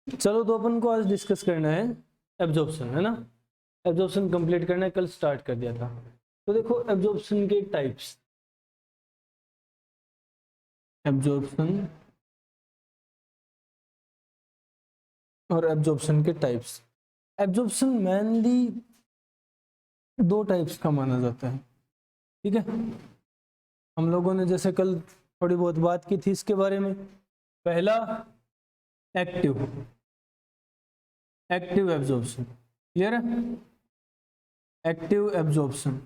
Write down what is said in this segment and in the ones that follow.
चलो तो अपन को आज डिस्कस करना है एब्जॉर्प्शन, है ना। एब्जॉर्प्शन कंप्लीट करना है, कल स्टार्ट कर दिया था। तो देखो एब्जॉर्प्शन के टाइप्स, एब्जॉर्प्शन और एब्जॉर्प्शन के टाइप्स। एब्जॉर्प्शन मेनली दो टाइप्स का माना जाता है, ठीक है। हम लोगों ने जैसे कल थोड़ी बहुत बात की थी इसके बारे में। पहला एक्टिव, एक्टिव एब्जॉर्प्शन, क्लियर है, एक्टिव एब्जॉर्प्शन।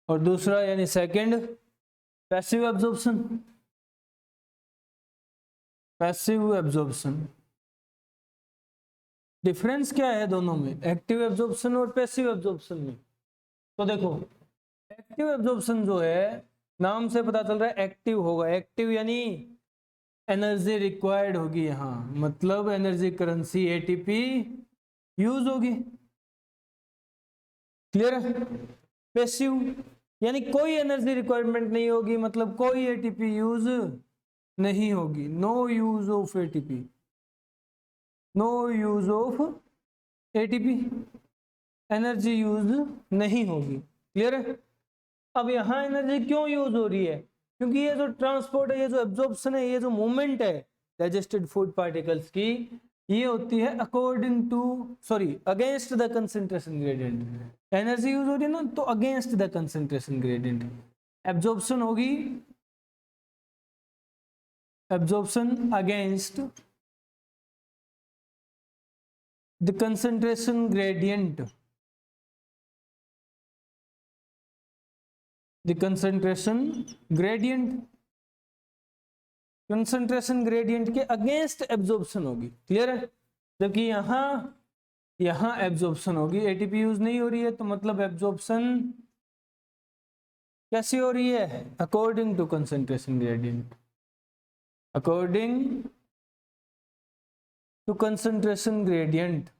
और दूसरा यानी second passive absorption, passive absorption. Difference क्या है दोनों में, एक्टिव एब्जॉर्प्शन और पैसिव एब्जॉर्प्शन में? तो देखो एक्टिव एब्जॉर्प्शन जो है, नाम से पता चल रहा है एक्टिव होगा। एक्टिव यानी एनर्जी रिक्वायर्ड होगी, यहाँ मतलब एनर्जी करेंसी एटीपी यूज होगी, क्लियर है। पैसिव यानी कोई एनर्जी रिक्वायरमेंट नहीं होगी, मतलब कोई एटीपी यूज नहीं होगी, no use of ATP, no use of ATP, energy use नहीं होगी, क्लियर है। अब यहाँ एनर्जी क्यों यूज हो रही है? क्योंकि ये जो ट्रांसपोर्ट है, ये जो एब्जॉर्प्शन है, ये जो मूवमेंट है डाइजेस्टेड फूड पार्टिकल्स की, ये होती है according to, sorry against the concentration gradient. Energy use हो रही है ना, तो against the concentration gradient absorption होगी, absorption against the concentration gradient, the concentration gradient, concentration gradient के अगेंस्ट एब्जॉर्प्शन होगी, क्लियर है। जबकि यहाँ एब्जॉर्प्शन होगी, एटीपी यूज नहीं हो रही है, तो मतलब एब्जॉर्प्शन कैसी हो रही है? According to concentration gradient, according to concentration gradient,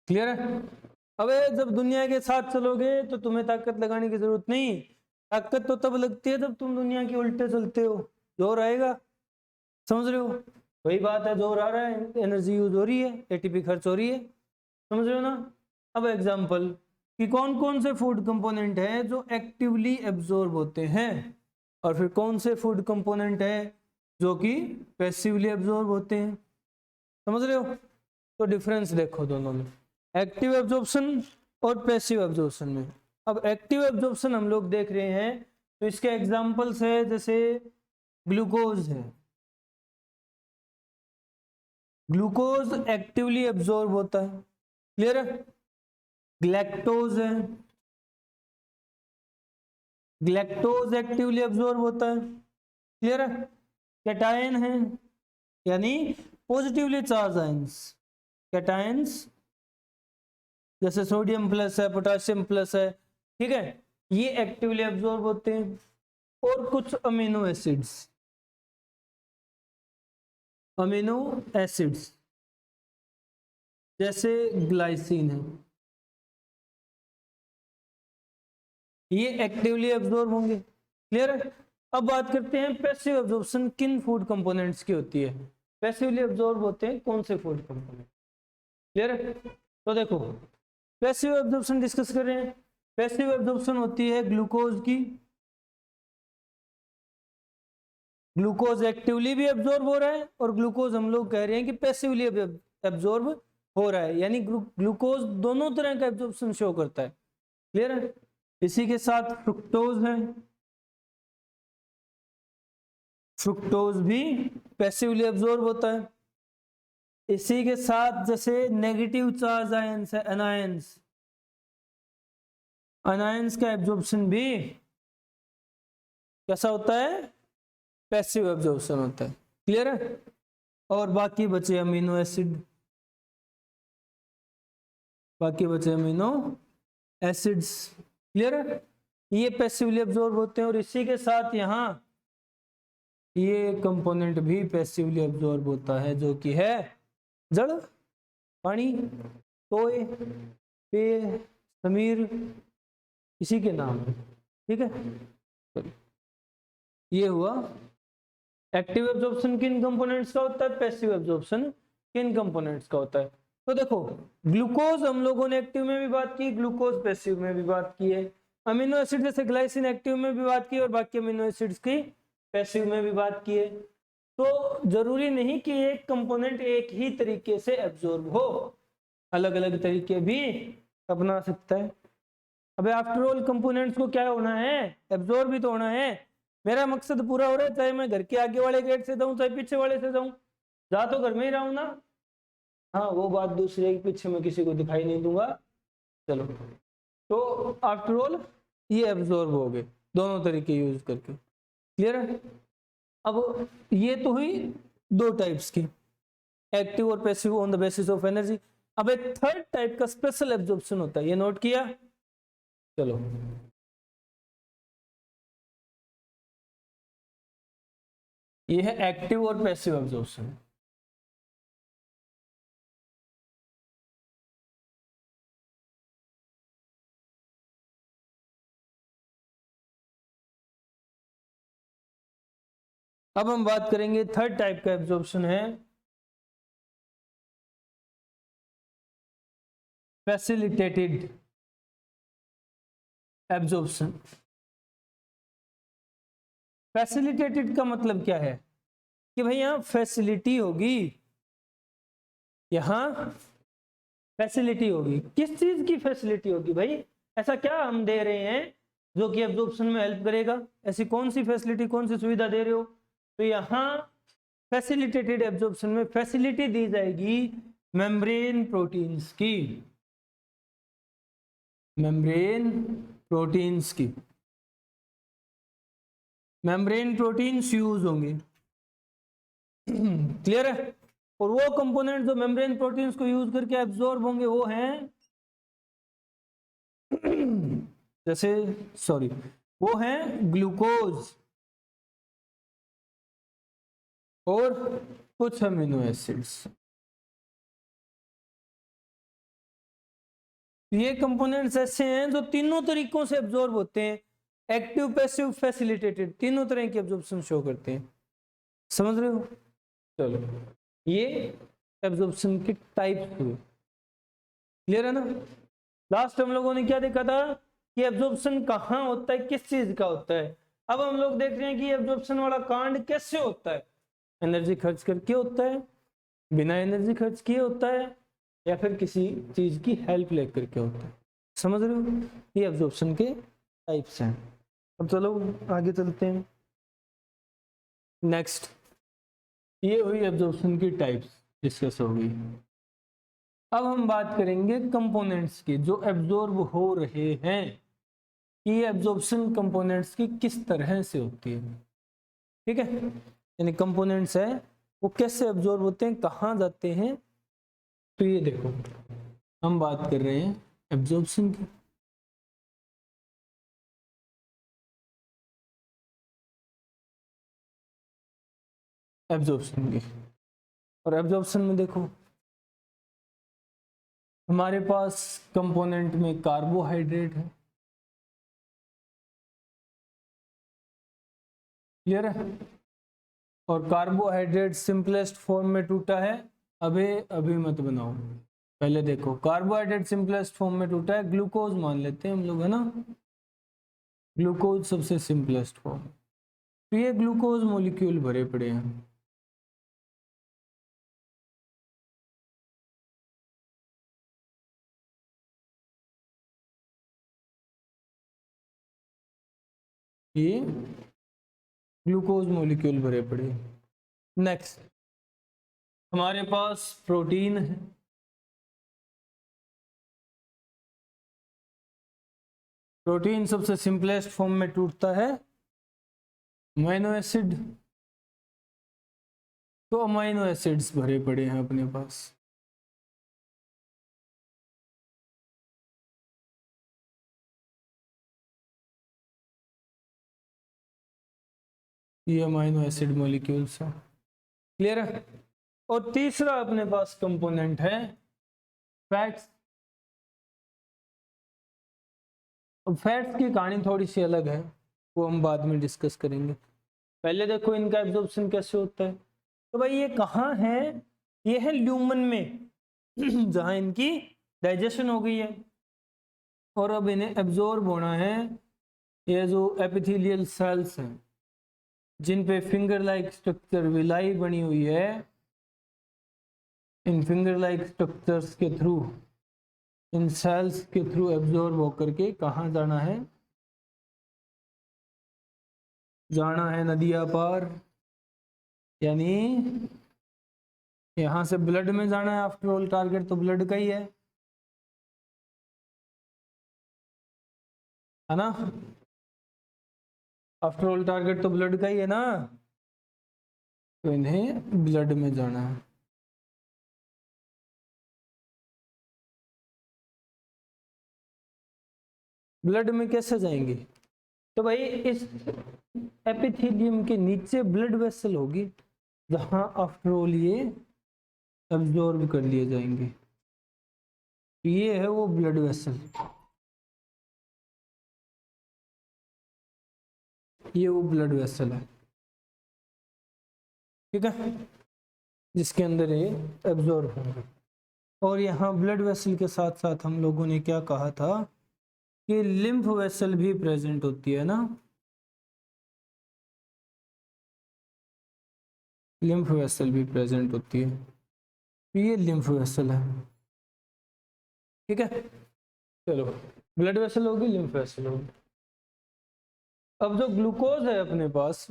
clear है। अब जब दुनिया के साथ चलोगे तो तुम्हें ताकत लगाने की जरूरत नहीं, ताकत तो तब लगती है जब तुम दुनिया के उल्टे चलते हो, जोर आएगा, समझ रहे हो। वही बात है, जोर आ रहा है, एनर्जी यूज हो रही है, एटीपी खर्च हो रही है, समझ रहे हो ना। अब एग्जांपल कि कौन कौन से फूड कंपोनेंट हैं जो एक्टिवली एब्जॉर्ब होते हैं, और फिर कौन से फूड कंपोनेंट हैं जो कि पैसिवली एब्जॉर्ब होते हैं, समझ रहे हो। तो डिफरेंस देखो दोनों में, एक्टिव एब्जॉर्प्शन और पैसिव एब्जॉर्प्शन में। अब एक्टिव एब्जॉर्प्शन हम लोग देख रहे हैं, तो इसके एग्जांपल्स है जैसे ग्लूकोज है, ग्लूकोज एक्टिवली एब्जॉर्ब होता है, क्लियर है। ग्लैक्टोज है, ग्लैक्टोज एक्टिवली एब्जॉर्ब होता है, क्लियर है। कैटायन है यानी पॉजिटिवली चार्ज आयंस, कैटायंस जैसे सोडियम प्लस है, पोटेशियम प्लस है, ठीक है, ये एक्टिवली एब्जॉर्ब होते हैं। और कुछ अमीनो एसिड्स, अमीनो एसिड्स जैसे ग्लाइसिन है, ये एक्टिवली एब्जॉर्ब होंगे, क्लियर है। अब बात करते हैं पैसिव एब्जॉर्प्शन किन फूड कंपोनेंट्स की होती है। पैसिवली एब्जॉर्ब होते हैं कौन से फूड कंपोनेंट, क्लियर है। तो देखो पैसिव एब्जॉर्प्शन डिस्कस कर रहे हैं। पैसिव एब्जॉर्प्शन होती है ग्लूकोज की, ग्लूकोज एक्टिवली भी एब्जॉर्ब हो रहा है, और ग्लूकोज हम लोग कह रहे हैं कि पैसिवली एब्जॉर्ब हो रहा है, यानी ग्लूकोज दोनों तरह का एब्जॉर्प्शन शो करता है, क्लियर है। इसी के साथ फ्रुक्टोज है, फ्रुक्टोज भी पैसिवली एब्जॉर्ब होता है। इसी के साथ जैसे नेगेटिव चार्ज आयंस है, अनायंस, अनायंस का एब्जॉर्प्शन भी कैसा होता है? पैसिव एब्जॉर्प्शन होता है, क्लियर है। और बाकी बचे अमीनो एसिड, बाकी बचे अमीनो एसिड्स, क्लियर है, ये पैसिवली एब्जॉर्ब होते हैं। और इसी के साथ यहाँ ये कंपोनेंट भी पैसिवली एब्जॉर्ब होता है, जो कि है जड़, पानी, टोय, पेय, समीर, इसी के नाम है, ठीक है। ये हुआ एक्टिव एब्जॉर्प्शन किन कंपोनेंट्स का होता है, पैसिव एब्जॉर्प्शन किन कंपोनेंट्स का होता है। तो देखो ग्लूकोज हम लोगों ने एक्टिव में भी बात की, ग्लूकोज पैसिव में भी बात की है, अमीनो एसिड जैसे ग्लाइसिन एक्टिव में भी बात की और बाकी अमीनो एसिड्स की पैसिव में भी बात की है। तो जरूरी नहीं कि एक कंपोनेंट एक ही तरीके से एब्जॉर्ब हो, अलग अलग तरीके भी अपना सकता है। अबे आफ्टर ऑल कंपोनेंट्स को क्या होना है, एब्जॉर्ब भी तो होना है। मेरा मकसद पूरा हो रहा है, चाहे मैं घर के आगे वाले गेट से जाऊं चाहे पीछे वाले से जाऊं, जा तो घर में ही रहा हूं ना। हाँ वो बात दूसरे के पीछे मैं किसी को दिखाई नहीं दूंगा। चलो तो आफ्टर ऑल ये एब्जॉर्ब हो गए दोनों तरीके यूज करके, क्लियर है। अब ये तो हुई दो टाइप्स की, एक्टिव और passive on the basis of energy. अब एक थर्ड टाइप का स्पेशल एब्जॉर्प्शन होता है, ये नोट किया। चलो ये है एक्टिव और पैसिव एब्जॉर्प्शन। अब हम बात करेंगे थर्ड टाइप का एब्जॉर्प्शन है फैसिलिटेटेड एब्जॉर्प्शन। फैसिलिटेटेड का मतलब क्या है कि भाई यहां फैसिलिटी होगी, यहां फैसिलिटी होगी। किस चीज की फैसिलिटी होगी भाई, ऐसा क्या हम दे रहे हैं जो कि एब्जॉर्प्शन में हेल्प करेगा, ऐसी कौन सी फैसिलिटी कौन सी सुविधा दे रहे हो। तो यहां फैसिलिटेटेड एब्जॉर्प्शन में फैसिलिटी दी जाएगी मेम्ब्रेन प्रोटीन्स की, मेम्ब्रेन प्रोटीन्स की, मेम्ब्रेन प्रोटीन्स यूज होंगे। क्लियर है। और वो कंपोनेंट जो मेम्ब्रेन प्रोटीन्स को यूज करके एब्जॉर्ब होंगे वो हैं जैसे सॉरी वो हैं ग्लूकोज और कुछ अमीनो एसिड्स। ये कंपोनेंट्स ऐसे हैं जो तीनों तरीकों से एब्जॉर्ब होते हैं, एक्टिव पैसिव फैसिलिटेटेड, तीनों तरह की एब्जॉर्प्शन शो करते हैं। समझ रहे हो। चलो ये एब्जॉर्प्शन के टाइप हुए, क्लियर है ना। लास्ट हम लोगों ने क्या देखा था कि एब्जॉर्प्शन कहाँ होता है, किस चीज का होता है। अब हम लोग देख रहे हैं कि एब्जॉर्प्शन वाला कांड कैसे होता है, एनर्जी खर्च करके होता है, बिना एनर्जी खर्च किए होता है, या फिर किसी चीज की हेल्प लेकर के होता है। समझ रहे हो, ये एब्जॉर्प्शन के टाइप्स हैं। अब चलो आगे चलते हैं। नेक्स्ट ये हुई एब्जॉर्प्शन की टाइप्स डिस्कस हो गई। अब हम बात करेंगे कंपोनेंट्स की जो एब्जॉर्ब हो रहे हैं, ये एब्जॉर्प्शन कंपोनेंट्स की किस तरह से होती है। ठीक है, यानी कंपोनेंट्स है वो कैसे एब्जॉर्ब होते हैं, कहाँ जाते हैं। तो ये देखो हम बात कर रहे हैं एब्जॉर्प्शन की। एब्जॉर्प्शन की और एब्जॉर्प्शन में देखो हमारे पास कंपोनेंट में कार्बोहाइड्रेट है, क्लियर है। और कार्बोहाइड्रेट सिंपलेस्ट फॉर्म में टूटा है, अभी अभी मत बनाओ, पहले देखो कार्बोहाइड्रेट सिंपलेस्ट फॉर्म में टूटा है, ग्लूकोज मान लेते हैं हम लोग, है ना। ग्लूकोज सबसे सिंपलेस्ट फॉर्म, तो ये ग्लूकोज मॉलिक्यूल भरे पड़े हैं। ये ग्लूकोज मॉलिक्यूल भरे पड़े हैं। नेक्स्ट हमारे पास प्रोटीन है, प्रोटीन सबसे सिंपलेस्ट फॉर्म में टूटता है अमीनो एसिड, तो अमीनो एसिड्स भरे पड़े हैं अपने पास। ये अमीनो एसिड मॉलिक्यूल्स हैं, क्लियर है। और तीसरा अपने पास कंपोनेंट है फैट्स। अब फैट्स की कहानी थोड़ी सी अलग है, वो हम बाद में डिस्कस करेंगे। पहले देखो इनका एब्जॉर्प्शन कैसे होता है। तो भाई ये कहाँ है, ये है ल्यूमन में जहां इनकी डाइजेशन हो गई है, और अब इन्हें एब्जॉर्ब होना है। ये जो एपिथेलियल सेल्स हैं जिन पे फिंगर लाइक स्ट्रक्चर विलाई बनी हुई है, इन फिंगर लाइक स्ट्रक्चर्स के थ्रू, इन सेल्स के थ्रू एब्जॉर्ब होकर के कहाँ जाना है, जाना है नदिया पार, यानी यहां से ब्लड में जाना है। आफ्टर ऑल टारगेट तो ब्लड का ही है ना। आफ्टर ऑल टारगेट तो ब्लड का ही है ना, तो इन्हें ब्लड में जाना है। ब्लड में कैसे जाएंगे, तो भाई इस एपिथेलियम के नीचे ब्लड वेसल होगी जहां आफ्टर ऑल ये एब्जॉर्ब कर लिए जाएंगे। ये है वो ब्लड वेसल, ये वो ब्लड वेसल है, ठीक है, जिसके अंदर ये एब्जॉर्ब होंगे। और यहाँ ब्लड वेसल के साथ साथ हम लोगों ने क्या कहा था कि लिम्फ वेसल भी प्रेजेंट होती है ना, लिम्फ वेसल भी प्रेजेंट होती है। ये लिम्फ वेसल है, ठीक है। चलो, ब्लड वेसल होगी, लिम्फ वेसल होगी। अब जो ग्लूकोज है अपने पास,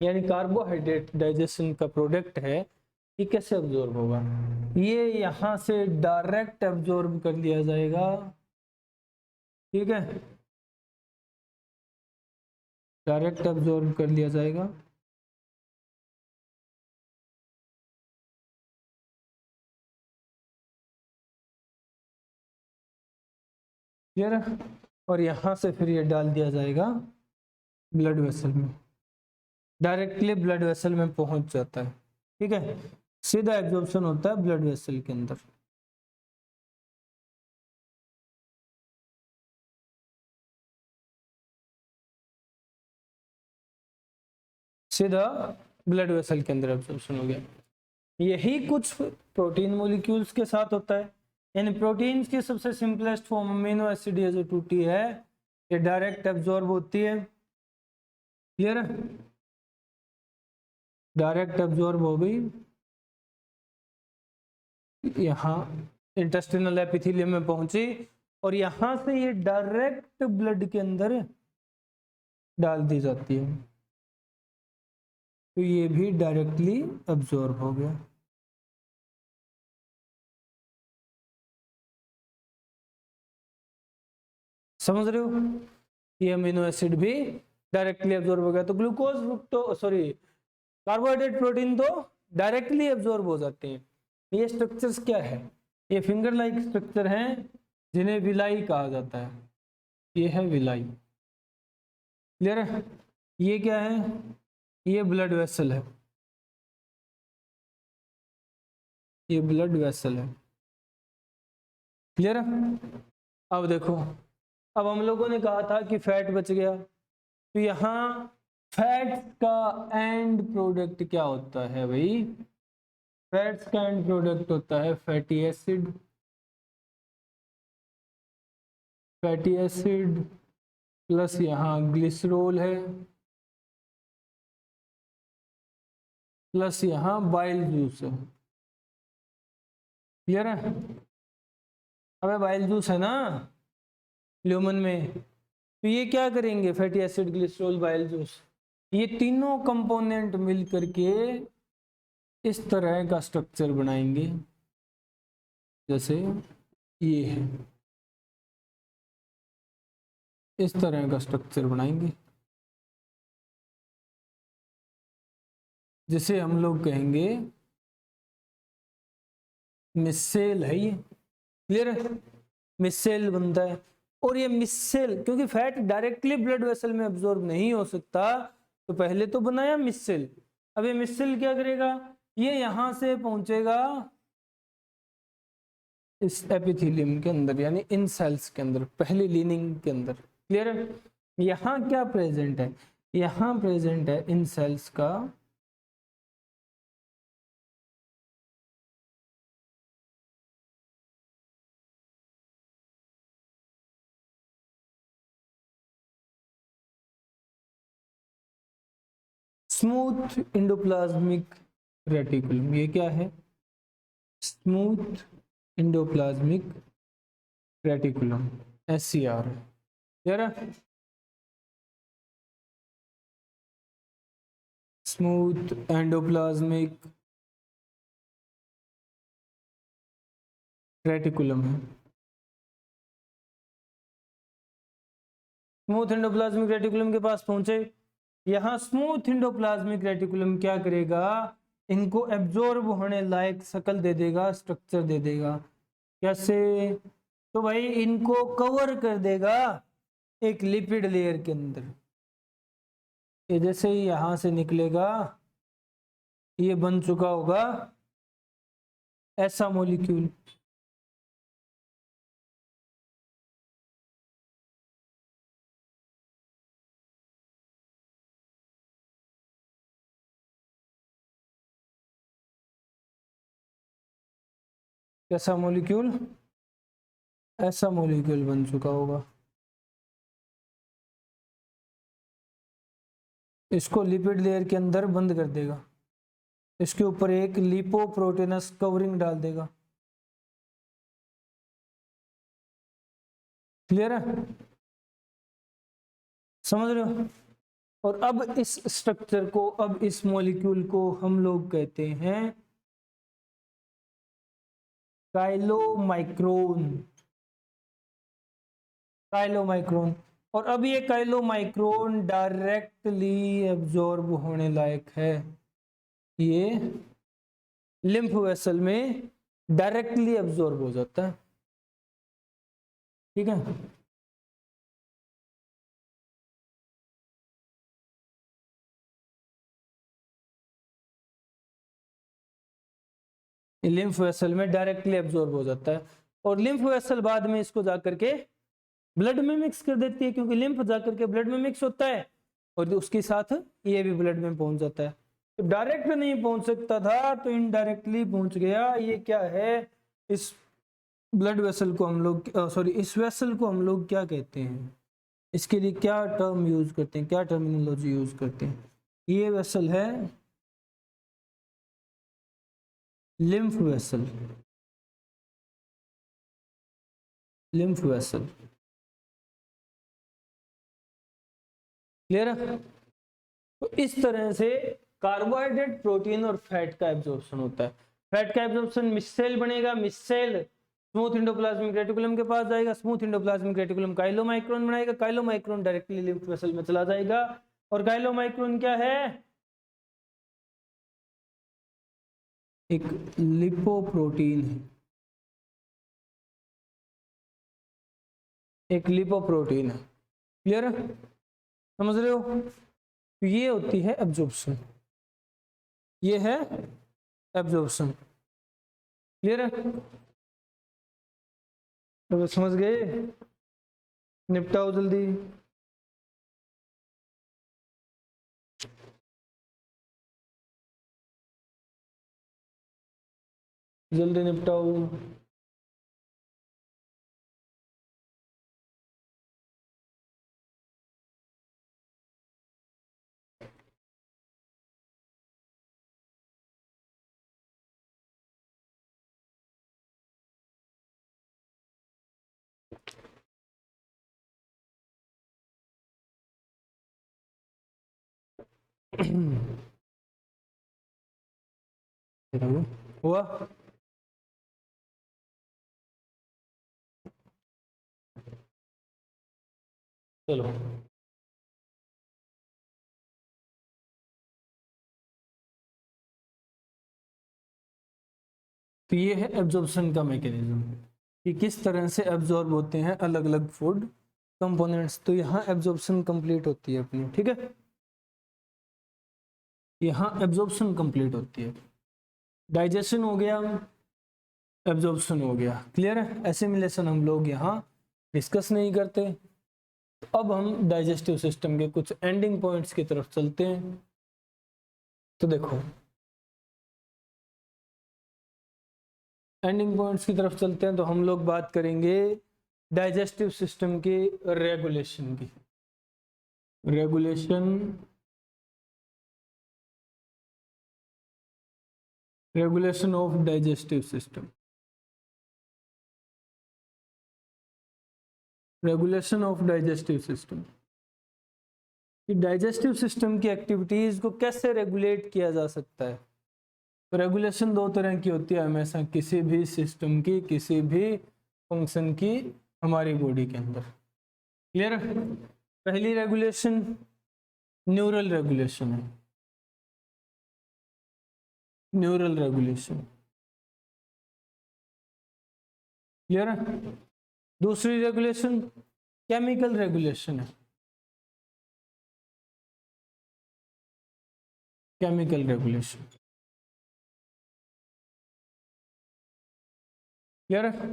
यानी कार्बोहाइड्रेट डाइजेशन का प्रोडक्ट है, ये कैसे एब्जॉर्ब होगा, ये यहां से डायरेक्ट एब्जॉर्ब कर लिया जाएगा, ठीक है, डायरेक्ट एब्जॉर्ब कर लिया जाएगा। क्लियर है, और यहां से फिर ये डाल दिया जाएगा ब्लड वेसल में, डायरेक्टली ब्लड वेसल में पहुंच जाता है, ठीक है, सीधा एब्जॉर्प्शन होता है ब्लड वेसल के अंदर। सीधा ब्लड वेसल के अंदर एब्जॉर्प्शन हो गया। यही कुछ प्रोटीन मॉलिक्यूल्स के साथ होता है, यानी प्रोटीन्स की सबसे सिंपलेस्ट फॉर्म अमीनो एसिड ये जो टूटी है, ये डायरेक्ट एब्जॉर्ब होती है। क्लियर है, डायरेक्ट एब्जॉर्ब हो गई, यहाँ इंटेस्टिनल एपिथेलियम में पहुंची, और यहां से ये डायरेक्ट ब्लड के अंदर डाल दी जाती है, तो ये भी डायरेक्टली एब्जॉर्ब हो गया। समझ रहे हो, ये अमीनो एसिड भी डायरेक्टली एब्जॉर्ब हो गया। तो ग्लूकोज, तो सॉरी, कार्बोहाइड्रेट, प्रोटीन तो डायरेक्टली एब्जॉर्ब हो जाते हैं। ये स्ट्रक्चर्स क्या है, ये फिंगर लाइक स्ट्रक्चर हैं जिन्हें विलाई कहा जाता है, ये है विलाई। क्लियर है, ये क्या है, ये ब्लड वेसल है, ये ब्लड वेसल है। क्लियर है, अब देखो, अब हम लोगों ने कहा था कि फैट बच गया, तो यहाँ फैट्स का एंड प्रोडक्ट क्या होता है भाई, फैट्स का एंड प्रोडक्ट होता है fatty acid, fatty acid plus यहाँ ग्लिसरॉल है, प्लस यहाँ बाइल जूस है। क्लियर है, अबे बाइल जूस है ना ल्यूमन में, तो ये क्या करेंगे, fatty acid, glycerol, bile juice, ये तीनों कंपोनेंट मिल करके इस तरह का स्ट्रक्चर बनाएंगे, जैसे ये है, इस तरह का स्ट्रक्चर बनाएंगे, जिसे हम लोग कहेंगे मिसेल है ये। क्लियर है, मिसेल बनता है, और ये मिसेल, क्योंकि फैट डायरेक्टली ब्लड वेसल में एब्जॉर्ब नहीं हो सकता, तो पहले तो बनाया मिसेल। अब ये मिसेल क्या करेगा, ये यहां से पहुंचेगा इस एपिथेलियम के अंदर, यानी इन सेल्स के अंदर, पहली लीनिंग के अंदर। क्लियर है, यहाँ क्या प्रेजेंट है, यहां प्रेजेंट है इन सेल्स का स्मूथ इंडोप्लाज्मिक रेटिकुलम। ये क्या है? Smooth endoplasmic reticulum, SCR। Clear है? स्मूथ एंडोप्लाज्मिक रेटिकुलम है। स्मूथ एंडोप्लाज्मिक रेटिकुलम के पास पहुंचे। यहाँ स्मूथ एंडोप्लाज्मिक रेटिकुलम क्या करेगा? इनको एब्जॉर्ब होने लायक शक्ल दे देगा, स्ट्रक्चर दे देगा। कैसे? तो भाई इनको कवर कर देगा एक लिपिड लेयर के अंदर। ये जैसे ही यहां से निकलेगा ये बन चुका होगा ऐसा मॉलिक्यूल। कैसा मॉलिक्यूल? ऐसा मॉलिक्यूल बन चुका होगा। इसको लिपिड लेयर के अंदर बंद कर देगा, इसके ऊपर एक लिपोप्रोटीनस कवरिंग डाल देगा। क्लियर है? समझ रहे हो? और अब इस स्ट्रक्चर को, अब इस मॉलिक्यूल को हम लोग कहते हैं काइलोमाइक्रोन। काइलोमाइक्रोन। और अब ये काइलोमाइक्रोन डायरेक्टली एब्जॉर्ब होने लायक है। ये लिम्फ वेसल में डायरेक्टली एब्जॉर्ब हो जाता है। ठीक है? लिम्फ वेसल में डायरेक्टली एब्जॉर्ब हो जाता है। और लिम्फ वेसल बाद में इसको जाकर के ब्लड में मिक्स कर देती है, क्योंकि लिम्फ जाकर के ब्लड में मिक्स होता है और उसके साथ ये भी ब्लड में पहुंच जाता है। तो डायरेक्ट नहीं पहुंच सकता था तो इनडायरेक्टली पहुंच गया। ये क्या है? इस ब्लड वेसल को हम लोग सॉरी इस वेसल को हम लोग क्या कहते हैं? इसके लिए क्या टर्म यूज करते हैं, क्या टर्मिनोलॉजी यूज करते हैं? ये वेसल है lymph vessel. Lymph vessel. Clear है? तो इस तरह से कार्बोहाइड्रेट, प्रोटीन और फैट का एब्जॉर्प्शन होता है। फैट का एब्जॉर्प्शन मिससेल बनेगा। मिससेल स्मूथ इंडोप्लाज्मिक रेटिकुलम के पास जाएगा। स्मूथ इंडोप्लाज्मिक रेटिकुलम काइलोमाइक्रोन बनाएगा। काइलोमाइक्रोन डायरेक्टली लिम्फ वेसल में चला जाएगा। और काइलोमाइक्रोन क्या है? एक लिपोप्रोटीन है। एक लिपोप्रोटीन है। क्लियर है? समझ रहे हो? तो ये होती है एब्जॉर्प्शन। ये है एब्जॉर्प्शन। क्लियर है? तो समझ गए? निपटाओ जल्दी। जल्दी निपटाओ। हुआ? चलो, तो ये है एब्जॉर्प्शन का मैकेनिज्म कि किस तरह से एब्जॉर्ब होते हैं अलग अलग फूड कंपोनेंट्स। तो यहाँ एब्जॉर्प्शन कंप्लीट होती है अपनी। ठीक है? यहाँ एब्जॉर्प्शन कंप्लीट होती है। डाइजेशन हो गया, एब्जॉर्प्शन हो गया। क्लियर है? एसिमिलेशन हम लोग यहाँ डिस्कस नहीं करते। तो अब हम डाइजेस्टिव सिस्टम के कुछ एंडिंग पॉइंट्स की तरफ चलते हैं। तो देखो एंडिंग पॉइंट्स की तरफ चलते हैं, तो हम लोग बात करेंगे डाइजेस्टिव सिस्टम के रेगुलेशन की। Regulation of digestive system. Regulation of digestive system, digestive system की एक्टिविटीज को कैसे रेगुलेट किया जा सकता है। तो रेगुलेशन दो तरह की होती है हमेशा, किसी भी सिस्टम की, किसी भी फंक्शन की हमारी बॉडी के अंदर। क्लियर? पहली रेगुलेशन न्यूरल रेगुलेशन है, न्यूरल रेगुलेशन। क्लियर है? दूसरी रेगुलेशन केमिकल रेगुलेशन है, केमिकल रेगुलेशन। क्लियर है?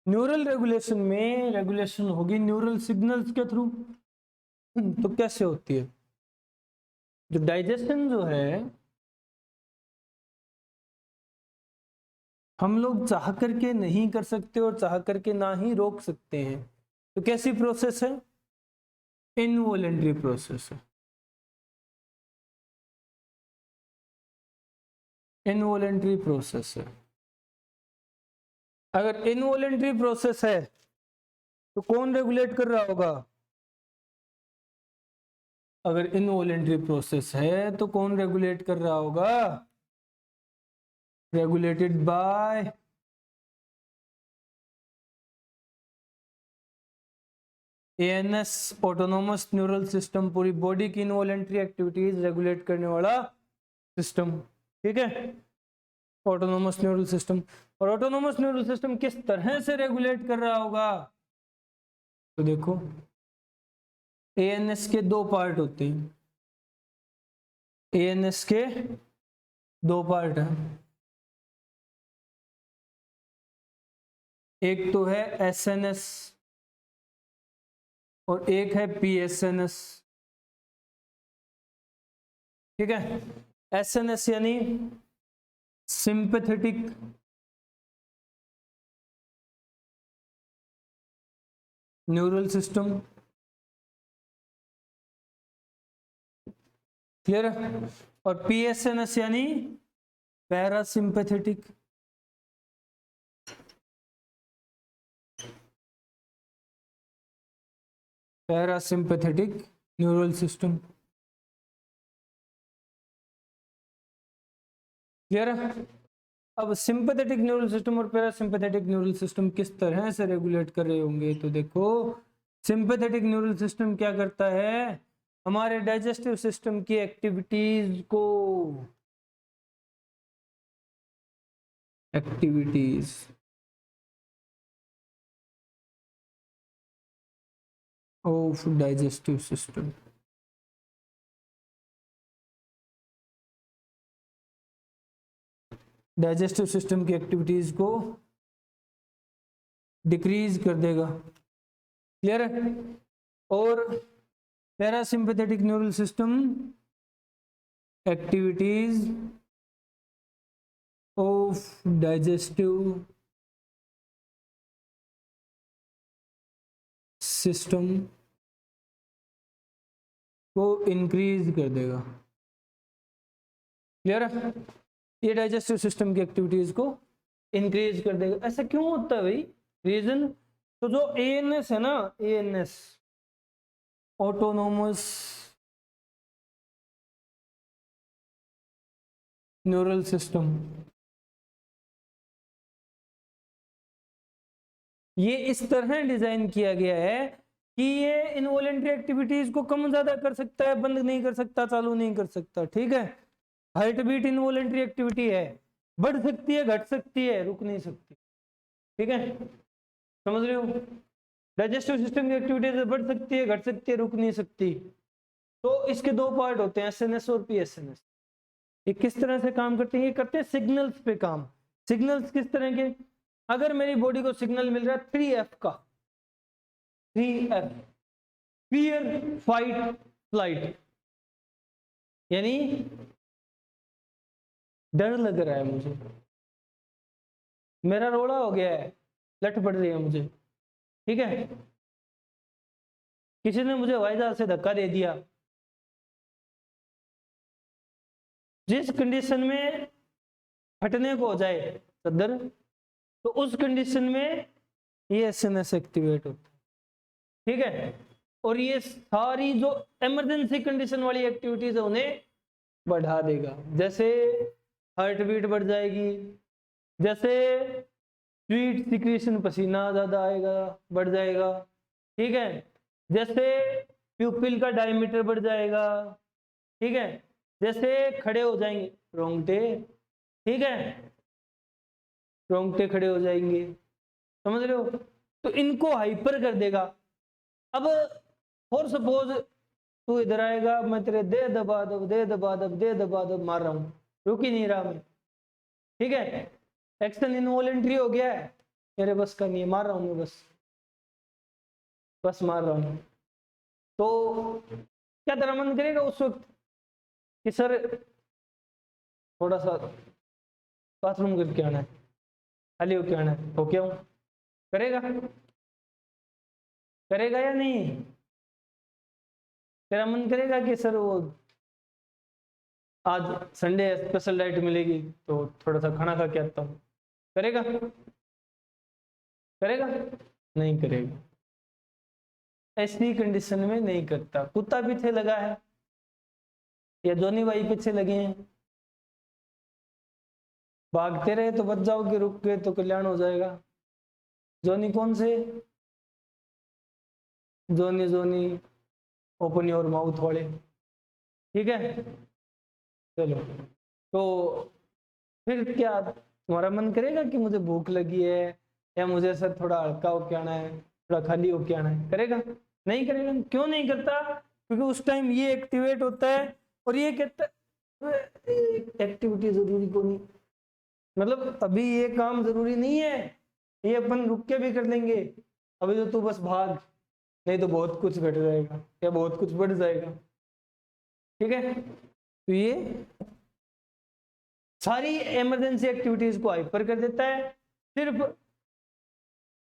न्यूरल रेगुलेशन में रेगुलेशन होगी न्यूरल सिग्नल्स के थ्रू। तो कैसे होती है? जो डाइजेशन जो है हम लोग चाह करके नहीं कर सकते और चाह करके ना ही रोक सकते हैं। तो कैसी प्रोसेस है? इनवॉलेंट्री प्रोसेस है, इनवॉलेंट्री प्रोसेस है। अगर इनवॉलेंट्री प्रोसेस है तो कौन रेगुलेट कर रहा होगा? अगर इनवॉलेंट्री प्रोसेस है तो कौन रेगुलेट कर रहा होगा? Regulated by ANS, autonomous neural system. पूरी बॉडी की इनवॉलेंट्री एक्टिविटीज रेगुलेट करने वाला सिस्टम। ठीक है, ऑटोनोमस न्यूरल सिस्टम। और ऑटोनोमस न्यूरल सिस्टम किस तरह से रेगुलेट कर रहा होगा? तो देखो एएनएस के दो पार्ट होते हैं, एएनएस के दो पार्ट हैं। एक तो है एसएनएस और एक है पीएसएनएस। ठीक है, एसएनएस यानी सिंपैथेटिक न्यूरल सिस्टम। क्लियर है? और पीएसएनएस यानी parasympathetic. Parasympathetic neural system. Clear है? अब सिंपैथेटिक न्यूरल सिस्टम और पैरासिम्पैथेटिक न्यूरल सिस्टम किस तरह से रेगुलेट कर रहे होंगे? तो देखो सिंपैथेटिक न्यूरल सिस्टम क्या करता है? हमारे डाइजेस्टिव सिस्टम की activities of digestive system, digestive system की एक्टिविटीज को डिक्रीज कर देगा। क्लियर है? और parasympathetic neural system activities of digestive system को इंक्रीज कर देगा। क्लियर है? ये डाइजेस्टिव सिस्टम की एक्टिविटीज को इंक्रीज कर देगा। ऐसा क्यों होता है भाई? रीजन तो जो एएनएस है ना, एएनएस ऑटोनोमस न्यूरल सिस्टम, ये इस तरह डिजाइन किया गया है कि ये इनवॉलेंट्री एक्टिविटीज को कम ज्यादा कर सकता है, बंद नहीं कर सकता, चालू नहीं कर सकता। ठीक है, हार्ट बीट इनवॉलेंट्री एक्टिविटी है, बढ़ सकती है, घट सकती है, रुक नहीं सकती। ठीक है, समझ रहे हो? डाइजेस्टिव सिस्टम की एक्टिविटीज बढ़ सकती है, घट सकती है, रुक नहीं सकती। तो इसके दो पार्ट होते हैं, एसएनएस और पीएसएनएस। ये किस तरह से काम करते हैं? ये करते हैं सिग्नल्स पे काम। सिग्नल्स किस तरह के? अगर मेरी बॉडी को सिग्नल मिल रहा है 3F का, 3F फियर, फाइट, फ्लाइट, यानी डर लग रहा है मुझे, मेरा रोड़ा हो गया है, लट पड़ रही है मुझे, ठीक है, किसी ने मुझे हवाई जहाज से धक्का दे दिया, जिस कंडीशन में फटने को हो जाए सदर, तो उस कंडीशन में ये एसएनएस एक्टिवेट होता है, ठीक है। और ये सारी जो इमरजेंसी कंडीशन वाली एक्टिविटीज है उन्हें बढ़ा देगा, जैसे हार्ट बीट बढ़ जाएगी, जैसे स्वीट सिक्रीशन, पसीना ज्यादा आएगा, बढ़ जाएगा, ठीक है, जैसे प्यूपिल का डायमीटर बढ़ जाएगा, ठीक है, जैसे खड़े हो जाएंगे रोंगटे, ठीक है, रोंगटे खड़े हो जाएंगे, समझ रहे हो, तो इनको हाइपर कर देगा। अब फॉर सपोज तू इधर आएगा, मैं तेरे दे दबा दब दे दबा दब दे दबा दब मार रहा हूं, रुक ही नहीं रहा मैं, ठीक है, एक्शन इनवॉलेंट्री हो गया है, मेरे बस का नहीं है, मार रहा हूं मैं, बस मार रहा हूं, तो क्या तेरा मन करेगा उस वक्त कि सर थोड़ा सा बाथरूम करके आना है, खाली होके आना है, हो क्या हूं, करेगा, करेगा या नहीं, तेरा मन करेगा कि सर वो आज संडे स्पेशल डाइट मिलेगी तो थोड़ा सा खाना खा के आता हूँ, करेगा, करेगा, नहीं करेगा, ऐसी कंडीशन में नहीं करता। कुत्ता पीछे लगा है या जोनी भाई पीछे लगे हैं, भागते रहे तो बच जाओगे, रुक गए तो कल्याण हो जाएगा। जोनी कौन से, जोनी जोनी ओपन योर माउथ वाले, ठीक है, चलो, तो फिर क्या तुम्हारा मन करेगा कि मुझे भूख लगी है या मुझे सर थोड़ा हल्का होके आना है, थोड़ा खाली होके आना है, करेगा, नहीं करेगा, क्यों नहीं करता, क्योंकि उस टाइम ये एक्टिवेट होता है और ये कहता है एक्टिविटी जरूरी को नहीं, मतलब अभी ये काम जरूरी नहीं है, ये अपन रुक के भी कर लेंगे, अभी तो तू बस भाग, नहीं तो बहुत कुछ घट जाएगा या बहुत कुछ बढ़ जाएगा, ठीक है। तो ये सारी इमरजेंसी एक्टिविटीज को हाइपर कर देता है, सिर्फ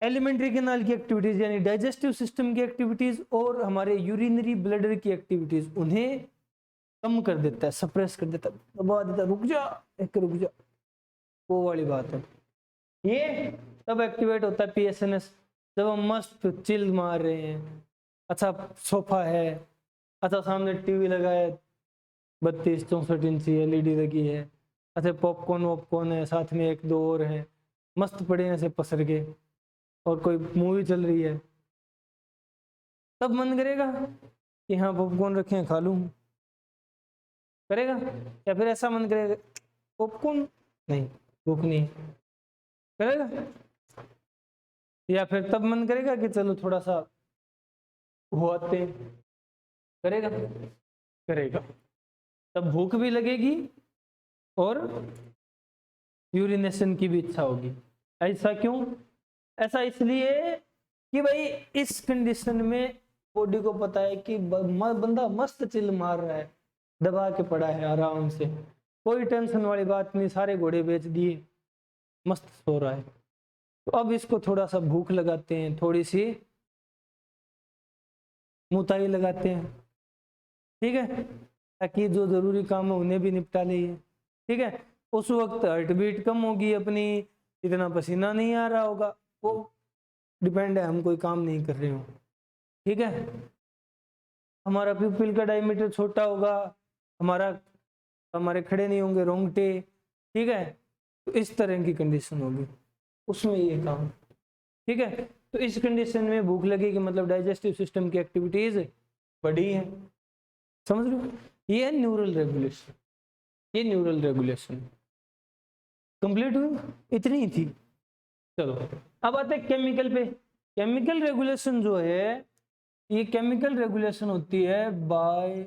एलिमेंट्री कैनाल की एक्टिविटीज यानी डाइजेस्टिव सिस्टम की एक्टिविटीज और हमारे यूरिनरी ब्लडर की एक्टिविटीज उन्हें कम कर देता है, सप्रेस कर देता है, दबा देता है, रुक जा, एक रुक जा, वो वाली बात है। ये तब एक्टिवेट होता है पीएसएनएस जब हम मस्त चिल मार रहे हैं, अच्छा सोफा है, अच्छा सामने टीवी लगा है 32-64 इंची एलईडी लगी है, अच्छा पॉपकॉर्न वॉपकॉर्न है, साथ में एक दो और है, मस्त पड़े हैं ऐसे पसर के, और कोई मूवी चल रही है, तब मन करेगा कि हाँ पॉपकॉर्न रखे हैं खा लूँ, करेगा, या फिर ऐसा मन करेगा पॉपकॉर्न नहीं, भूख नहीं, करेगा, या फिर तब मन करेगा कि चलो थोड़ा सा हुआते हैं, करेगा, करेगा, तब भूख भी लगेगी और यूरिनेशन की भी इच्छा होगी। ऐसा क्यों, ऐसा इसलिए कि भाई इस कंडीशन में बॉडी को पता है कि बंदा मस्त चिल मार रहा है, दबा के पड़ा है आराम से, कोई टेंशन वाली बात नहीं, सारे घोड़े बेच दिए, मस्त सो रहा है, तो अब इसको थोड़ा सा भूख लगाते हैं, थोड़ी सी मुताई लगाते हैं, ठीक है, ताकि जो जरूरी काम है उन्हें भी निपटा लिए, ठीक है। उस वक्त हार्ट बीट कम होगी अपनी, इतना पसीना नहीं आ रहा होगा, वो डिपेंड है हम कोई काम नहीं कर रहे हो, ठीक है, हमारा प्यूपिल का डायमीटर छोटा होगा, हमारे खड़े नहीं होंगे रोंगटे, ठीक है, तो इस तरह की कंडीशन होगी उसमें ये काम, ठीक है। तो इस कंडीशन में भूख लगेगी, मतलब डाइजेस्टिव सिस्टम की एक्टिविटीज बढ़ी है, समझ रहे हो, ये है न्यूरल रेगुलेशन, ये न्यूरल रेगुलेशन कंप्लीट हुई, इतनी ही थी। चलो अब आते हैं केमिकल पे। केमिकल रेगुलेशन जो है, ये केमिकल रेगुलेशन होती है बाय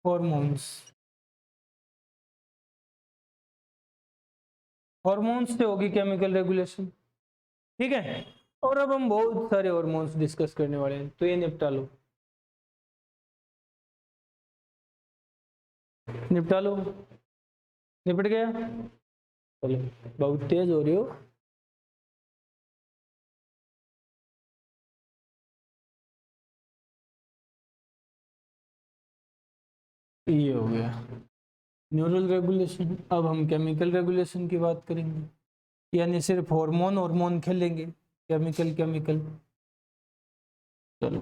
हॉर्मोन्स, हॉर्मोन्स से होगी केमिकल रेगुलेशन, ठीक है। और अब हम बहुत सारे हॉर्मोन्स डिस्कस करने वाले हैं, तो ये निपटा लो, निपटा लो। निपट गया? चलो, बहुत तेज हो रही हो। ये हो गया न्यूरल रेगुलेशन। अब हम केमिकल रेगुलेशन की बात करेंगे, यानी सिर्फ हार्मोन हार्मोन खेलेंगे, केमिकल केमिकल। चलो,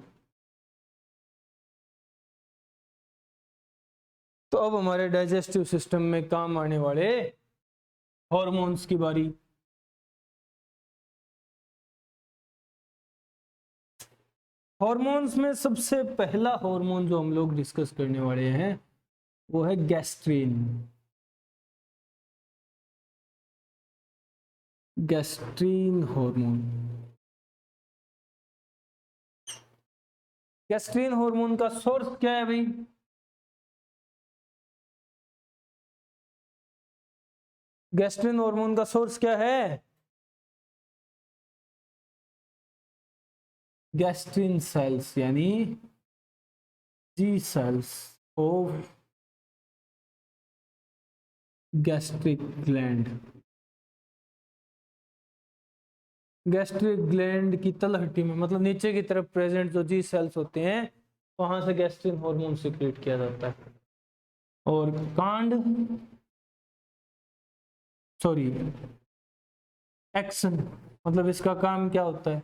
तो अब हमारे डाइजेस्टिव सिस्टम में काम आने वाले हॉर्मोन्स की बारी। हॉर्मोन्स में सबसे पहला हार्मोन जो हम लोग डिस्कस करने वाले हैं वो है gastrin. Gastrin hormone. Gastrin hormone का सोर्स क्या है भाई? गैस्ट्रीन हार्मोन का सोर्स क्या है? गैस्ट्रीन सेल्स यानी G cells of gastric gland. Gastric gland की तलहटी में, मतलब नीचे की तरफ प्रेजेंट जो जी सेल्स होते हैं, वहां से गैस्ट्रिन हार्मोन सिक्रेट किया जाता है। और कांड, सॉरी, एक्शन, मतलब इसका काम क्या होता है?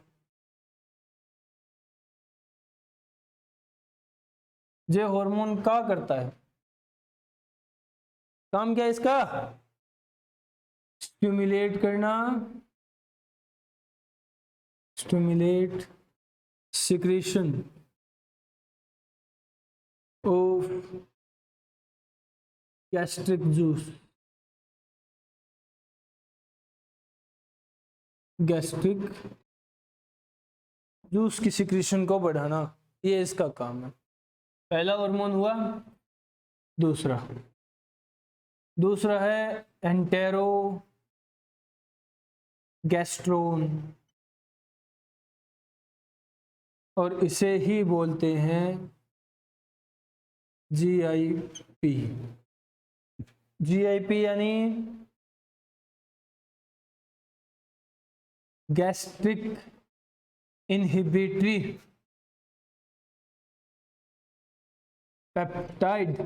ये हार्मोन क्या करता है? काम क्या है इसका? स्टिमुलेट करना, stimulate secretion of gastric juice, gastric juice की सिक्रेशन को बढ़ाना, ये इसका काम है। पहला हार्मोन हुआ। दूसरा, दूसरा है एंटेरो गैस्ट्रोन, और इसे ही बोलते हैं जीआईपी। जीआईपी यानी gastric inhibitory peptide.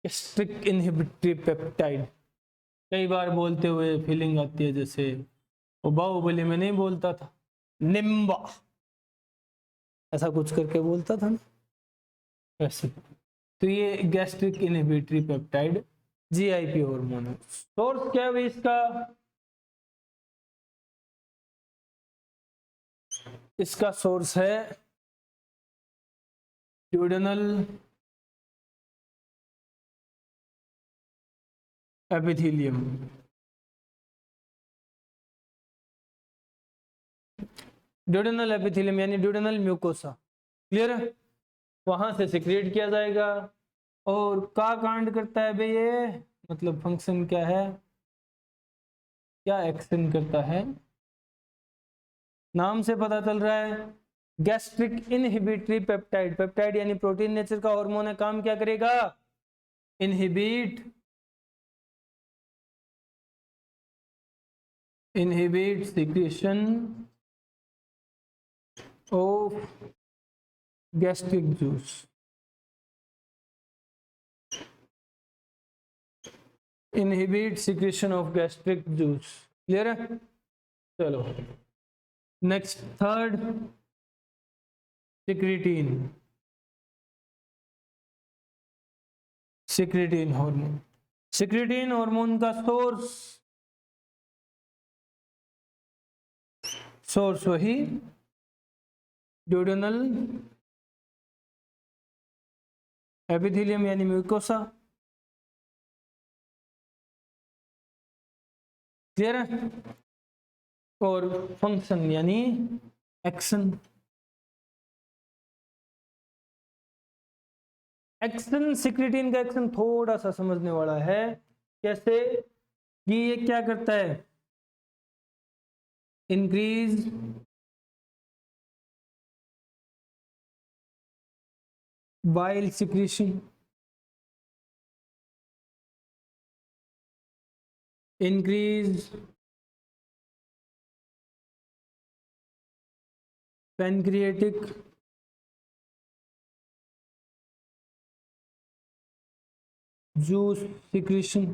Gastric inhibitory peptide, कई बार बोलते हुए फीलिंग आती है जैसे वो बाहुबली में नहीं बोलता था, निम्बा, ऐसा कुछ करके बोलता था ना, ऐसे। तो ये gastric inhibitory peptide GIP hormone है। सोर्स क्या है इसका? इसका सोर्स है ड्यूडेनल एपिथेलियम। ड्यूडेनल एपिथेलियम यानी ड्यूडेनल म्यूकोसा, क्लियर है? वहां से सिक्रिएट किया जाएगा। और क्या कांड करता है भाई ये, मतलब फंक्शन क्या है, क्या एक्शन करता है? नाम से पता चल रहा है, गैस्ट्रिक इनहिबिटरी पेप्टाइड। पेप्टाइड यानी प्रोटीन नेचर का हार्मोन है, काम क्या करेगा? Inhibit, inhibit secretion of gastric juice, inhibit secretion of gastric juice, clear है? चलो next, third, secretin. Secretin hormone, secretin hormone का सोर्स वही ड्यूडेनल एपिथेलियम यानी म्यूकोसा, क्लियर है? और फंक्शन यानी एक्शन। एक्शन, सिक्रेटिन का एक्शन थोड़ा सा समझने वाला है। कैसे? कि ये क्या करता है, increase bile secretion, increase pancreatic juice secretion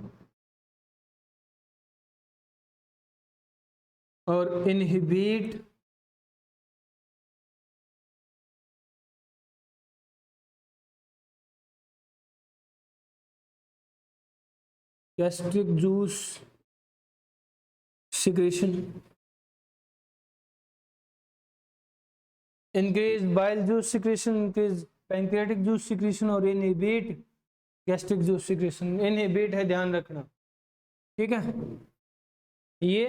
और inhibit gastric juice secretion, increase bile juice secretion, increase pancreatic juice secretion और inhibit gastric juice secretion. Inhibit है, ध्यान रखना, ठीक है। ये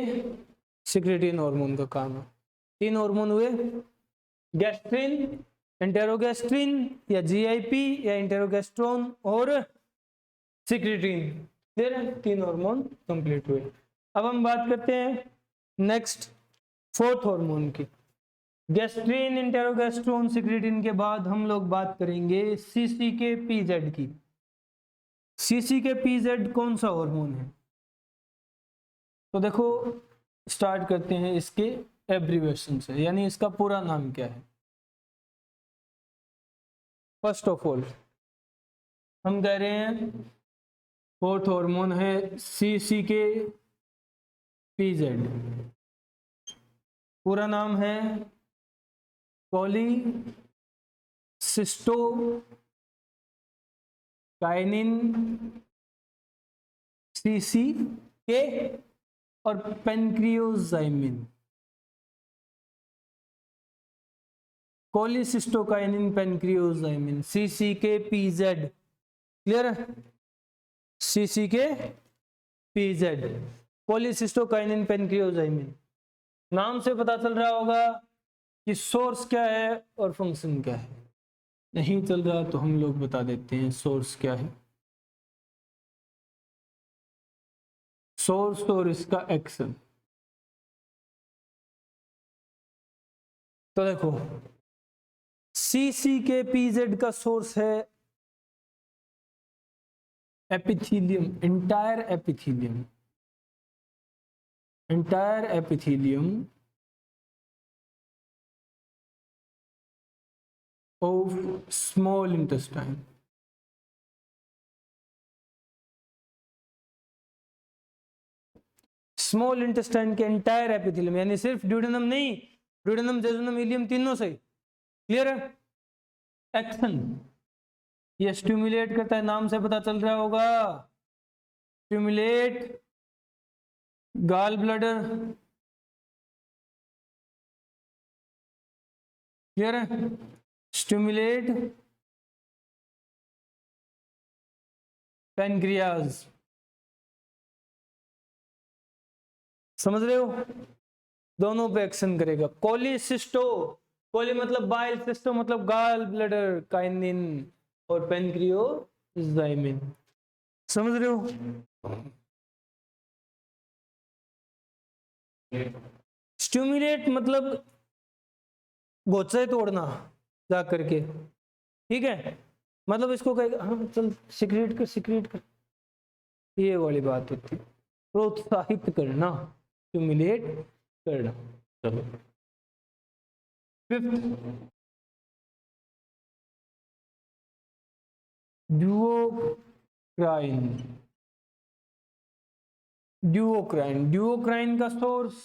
सिक्रेटिन हार्मोन का काम है। 3 हार्मोन हुए, गैस्ट्रिन, एंटेरोगैस्ट्रिन या जीआईपी या इंटेरोगेस्ट्रोन और सिक्रेटिन। क्लियर है, 3 हार्मोन कंप्लीट हुए। अब हम बात करते हैं नेक्स्ट 4th हार्मोन की। गैस्ट्रिन, इंटेरोगेस्ट्रोन, सिक्रेटिन के बाद हम लोग बात करेंगे सीसीके पीजेड की। सीसीके पीजेड कौन सा हार्मोन है? तो देखो, स्टार्ट करते हैं इसके एब्रीविएशन से, यानी इसका पूरा नाम क्या है। फर्स्ट ऑफ ऑल हम कह रहे हैं 4th हार्मोन है सीसीके पीजेड, पूरा नाम है कोलिसिस्टोकाइनिन सीसीके और pancreozymin. Cholecystokinin pancreozymin, CCK PZ. Clear है, सीसीके पीजेड, कोलिसिस्टोकाइनिन पेनक्रियोजाइमिन। नाम से पता चल रहा होगा कि सोर्स क्या है और फंक्शन क्या है। नहीं चल रहा तो हम लोग बता देते हैं सोर्स क्या है। सोर्स और इसका एक्शन। तो देखो, सीसीके पीजेड का सोर्स है epithelium, entire epithelium, entire epithelium of small intestine. Small intestine के एंटायर एपिथेलियम, यानी सिर्फ ड्यूडेनम नहीं, ड्यूडेनम, जेजुनम, इलियम, तीनों से। क्लियर है। एक्शन, ये स्टिमुलेट करता है, नाम से पता चल रहा होगा, स्टिमुलेट गॉल ब्लैडर। क्लियर है, स्टिमुलेट पैनक्रियाज। समझ रहे हो, दोनों पे एक्शन करेगा। कोलिसिस्टो, कोली मतलब बाइल, सिस्टो मतलब गॉल ब्लैडर, काइनिन और पेनक्रियोजाइमिन। समझ रहे हो। स्टिमुलेट मतलब गोचे तोड़ना जा करके, ठीक है। मतलब इसको कहेगा हाँ चल सिक्रेट कर, सिक्रेट कर, ये वाली बात होती, प्रोत्साहित करना, स्टिमुलेट करना। चलो, 5th ड्यूओक्राइन। ड्यूओक्राइन, ड्यूओक्राइन का सोर्स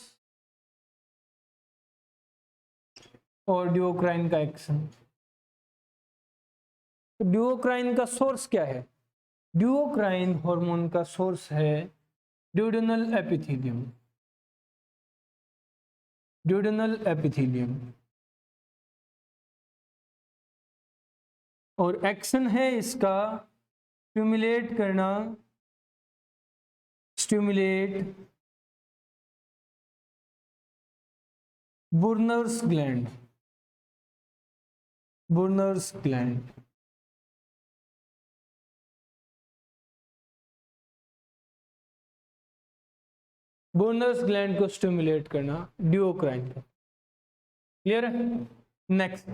और ड्यूओक्राइन का एक्शन। तो ड्यूओक्राइन का सोर्स क्या है? ड्यूओक्राइन हार्मोन का सोर्स है ड्यूडेनल एपिथेलियम, ड्यूडेनल एपिथेलियम। और एक्शन है इसका स्टिमुलेट करना, stimulate Brunner's gland, Brunner's gland. Brunner's gland को स्टिमुलेट करना ड्यूओक्राइन का। क्लियर है? नेक्स्ट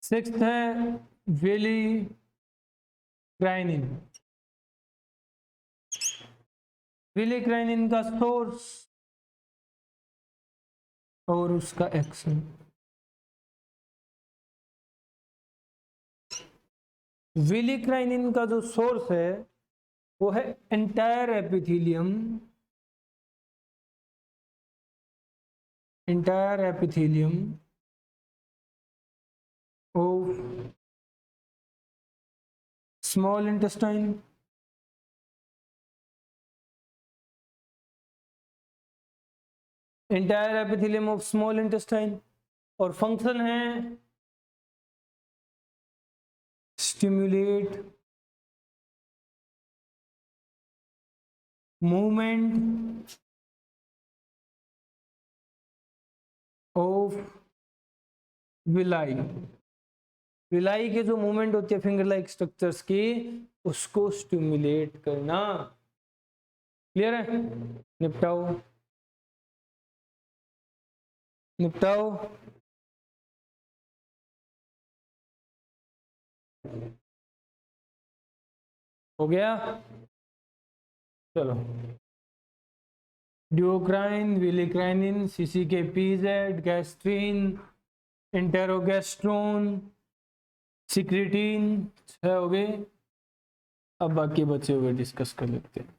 सिक्स्थ है विलिक्राइनिन। विलिक्राइनिन का सोर्स और उसका एक्शन। विलिक्राइनिन का जो सोर्स है वो है entire epithelium of small intestine. Entire epithelium of small intestine, और फंक्शन है stimulate movement of villi. Villi के जो मूवमेंट होती है फिंगर लाइक स्ट्रक्चर्स की, उसको स्टिमुलेट करना। क्लियर है? निपटाओ हो गया। चलो, ड्यूओक्राइन, विलिक्राइनिन, CCK-PZ, गैस्ट्रीन, इंटेरोगेस्ट्रोन, सिक्रिटीन, 6 हो गए। अब बाकी बचे हुए डिस्कस कर लेते हैं।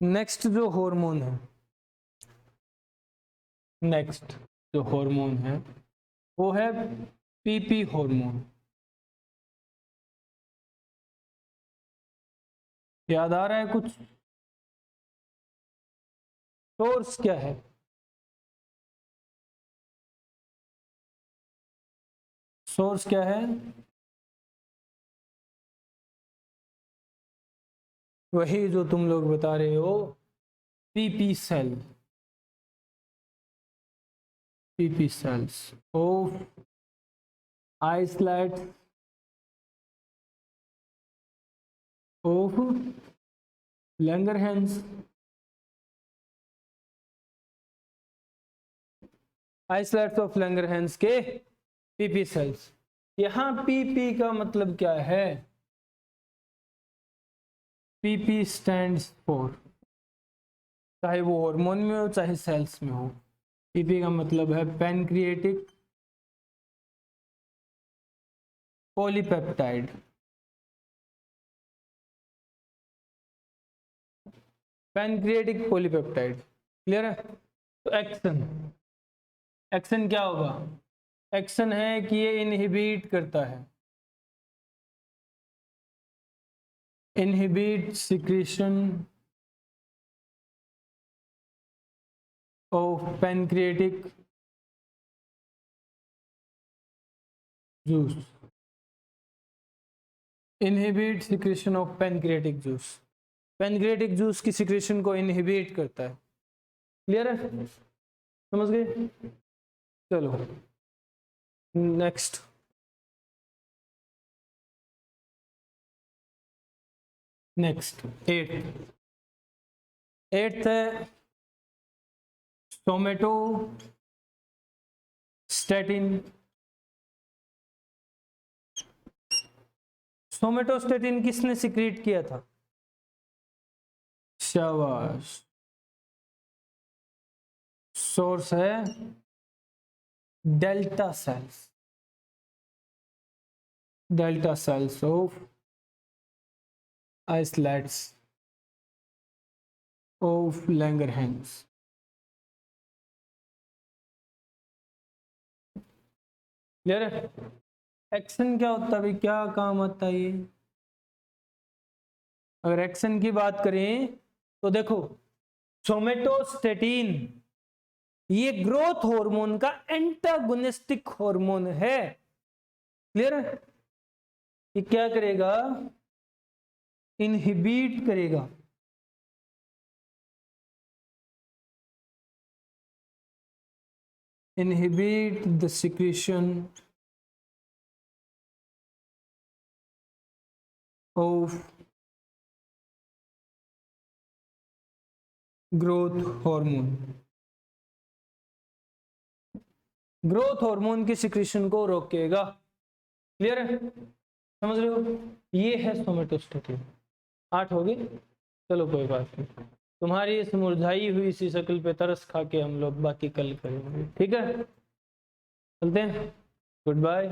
नेक्स्ट जो हार्मोन है वो है PP हार्मोन। याद आ रहा है कुछ? सोर्स क्या है? सोर्स क्या है? वही जो तुम लोग बता रहे हो, PP cell, PP cells of islets of Langerhans। Islets of Langerhans के PP सेल्स। यहां PP का मतलब क्या है? PP स्टैंड्स फॉर, चाहे वो हार्मोन में हो चाहे सेल्स में हो, PP का मतलब है pancreatic polypeptide. Pancreatic polypeptide. Clear है? तो एक्शन क्या होगा? एक्शन है कि ये इनहिबिट करता है, inhibit secretion of pancreatic juice, inhibit secretion of pancreatic juice. Pancreatic juice की सिक्रीशन को इनहिबिट करता है। क्लियर है? समझ गए? चलो नेक्स्ट, एट्थ है सोमेटोस्टैटिन। सोमेटोस्टैटिन किसने सिक्रीट किया था? शाबाश। सोर्स है delta sales of islets of Langerhans. Clear है? एक्शन क्या होता है भाई, क्या काम आता है ये? अगर एक्शन की बात करें तो देखो, सोमेटोस्टेटिन ये ग्रोथ हार्मोन का एंटागोनिस्टिक हार्मोन है। क्लियर है? ये क्या करेगा? इनहिबिट करेगा inhibit the secretion of growth hormone. Growth hormone की सिक्रीशन को रोकेगा। क्लियर है, समझ रहे हो? ये है सोमेटोस्टेटिन। 8 हो गए, चलो कोई बात नहीं, तुम्हारी इस मुरझाई हुई सी शक्ल पे तरस खा के हम लोग बाकी कल करेंगे। ठीक है, चलते हैं, गुड बाय।